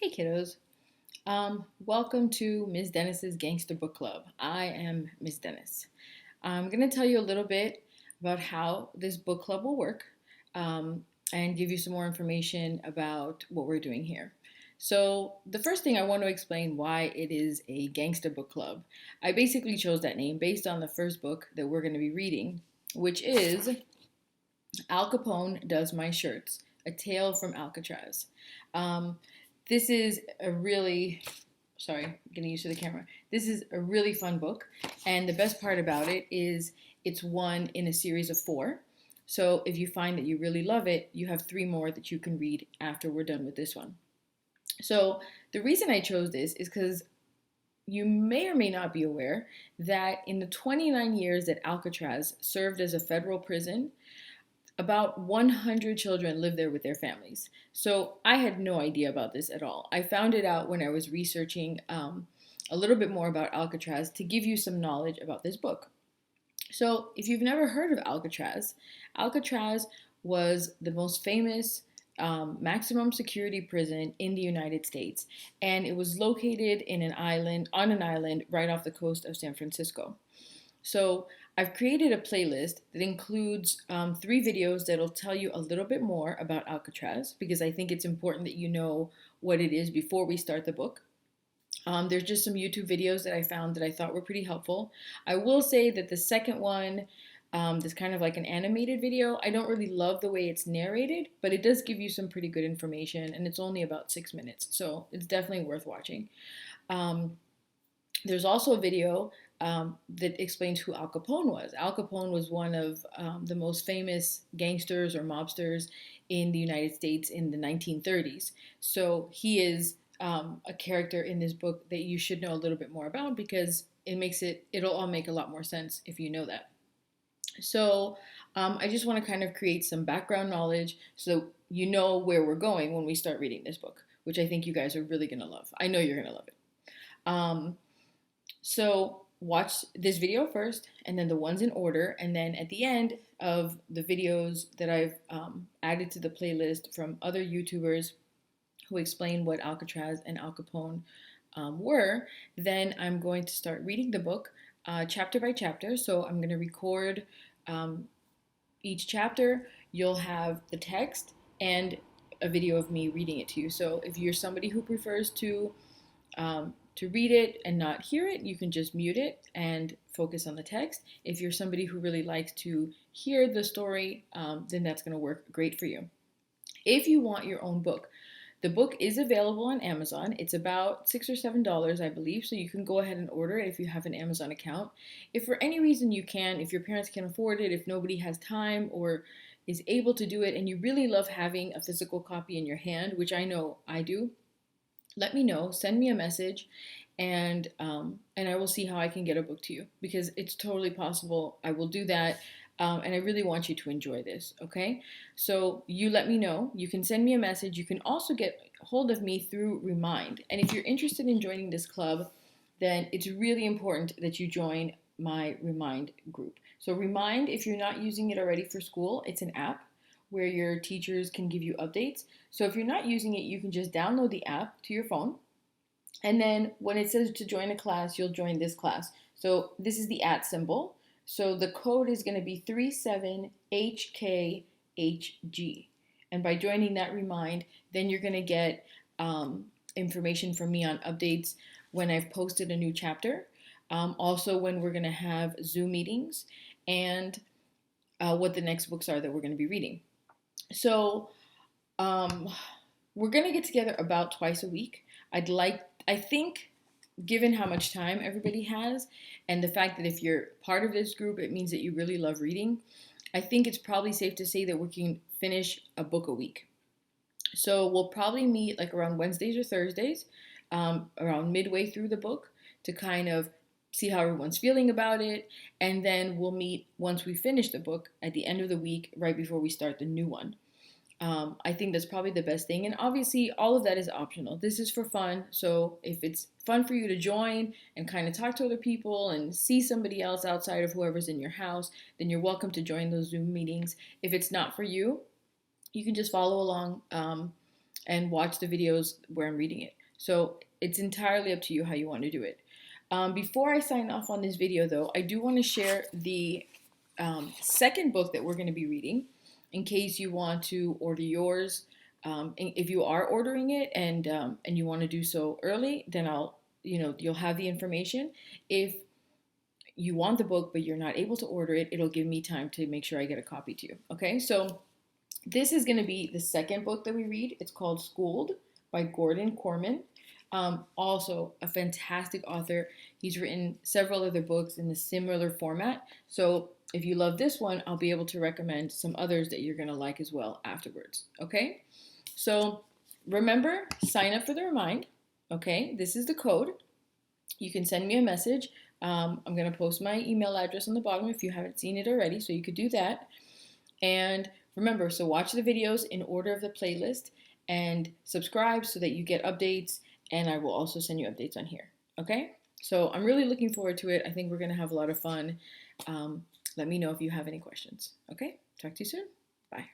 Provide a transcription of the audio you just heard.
Hey kiddos. Welcome to Ms. Dennis's Gangster Book Club. I am Ms. Dennis. I'm going to tell you a little bit about how this book club will work and give you some more information about what we're doing here. So, the first thing I want to explain why it is a gangster book club. I basically chose that name based on the first book that we're going to be reading, which is Al Capone Does My Shirts, A Tale from Alcatraz. Um, this is a really, sorry, getting used to the camera. This is a really fun book, and the best part about it is it's one in a series of four. So if you find that you really love it, you have three more that you can read after we're done with this one. So the reason I chose this is because you may or may not be aware that in the 29 years that Alcatraz served as a federal prison, about 100 children live there with their families. So I had no idea about this at all. I found it out when I was researching a little bit more about Alcatraz to give you some knowledge about this book. So if you've never heard of Alcatraz, Alcatraz was the most famous maximum security prison in the United States, and it was located in on an island right off the coast of San Francisco. So I've created a playlist that includes three videos that'll tell you a little bit more about Alcatraz because I think it's important that you know what it is before we start the book. There's just some YouTube videos that I found that I thought were pretty helpful. I will say that the second one, that's kind of like an animated video, I don't really love the way it's narrated, but it does give you some pretty good information, and it's only about 6 minutes, so it's definitely worth watching. Um, there's also a video that explains who Al Capone was. Al Capone was one of the most famous gangsters or mobsters in the United States in the 1930s. So he is a character in this book that you should know a little bit more about because it'll all make a lot more sense if you know that. So I just want to kind of create some background knowledge so you know where we're going when we start reading this book, which I think you guys are really going to love. I know you're going to love it. So watch this video first and then the ones in order, and then at the end of the videos that I've added to the playlist from other YouTubers who explain what Alcatraz and Al Capone were, then I'm going to start reading the book chapter by chapter. So I'm going to record each chapter. You'll have the text and a video of me reading it to you. So if you're somebody who prefers to read it and not hear it, you can just mute it and focus on the text. If you're somebody who really likes to hear the story, then that's going to work great for you. If you want your own book, the book is available on Amazon. It's about $6 or $7, I believe, so you can go ahead and order it if you have an Amazon account. If for any reason you can, if your parents can afford it, if nobody has time or is able to do it, and you really love having a physical copy in your hand, which I know I do, let me know. Send me a message, and I will see how I can get a book to you because it's totally possible. I will do that. And I really want you to enjoy this, okay? So you let me know. You can send me a message. You can also get hold of me through Remind. And if you're interested in joining this club, then it's really important that you join my Remind group. So Remind, if you're not using it already for school, it's an app where your teachers can give you updates. So if you're not using it, you can just download the app to your phone. And then when it says to join a class, you'll join this class. So this is the @ symbol. So the code is going to be 37HKHG. And by joining that Remind, then you're going to get information from me on updates when I've posted a new chapter. Also when we're going to have Zoom meetings and what the next books are that we're going to be reading. So we're going to get together about twice a week. I think given how much time everybody has and the fact that if you're part of this group, it means that you really love reading, I think it's probably safe to say that we can finish a book a week. So we'll probably meet like around Wednesdays or Thursdays, around midway through the book to kind of see how everyone's feeling about it. And then we'll meet once we finish the book at the end of the week, right before we start the new one. I think that's probably the best thing. And obviously, all of that is optional. This is for fun. So if it's fun for you to join and kind of talk to other people and see somebody else outside of whoever's in your house, then you're welcome to join those Zoom meetings. If it's not for you, you can just follow along and watch the videos where I'm reading it. So it's entirely up to you how you want to do it. Before I sign off on this video, though, I do want to share the second book that we're going to be reading in case you want to order yours. If you are ordering it and you want to do so early, then you'll have the information. If you want the book but you're not able to order it, it'll give me time to make sure I get a copy to you. Okay, so this is going to be the second book that we read. It's called Schooled by Gordon Corman. Also a fantastic author. He's written several other books in a similar format. So if you love this one, I'll be able to recommend some others that you're going to like as well afterwards. Okay, so remember, sign up for the Remind. Okay, this is the code. You can send me a message. I'm going to post my email address on the bottom if you haven't seen it already, so you could do that. And remember, so watch the videos in order of the playlist and subscribe so that you get updates, and I will also send you updates on here. Okay? So I'm really looking forward to it. I think we're going to have a lot of fun. Let me know if you have any questions. Okay? Talk to you soon. Bye.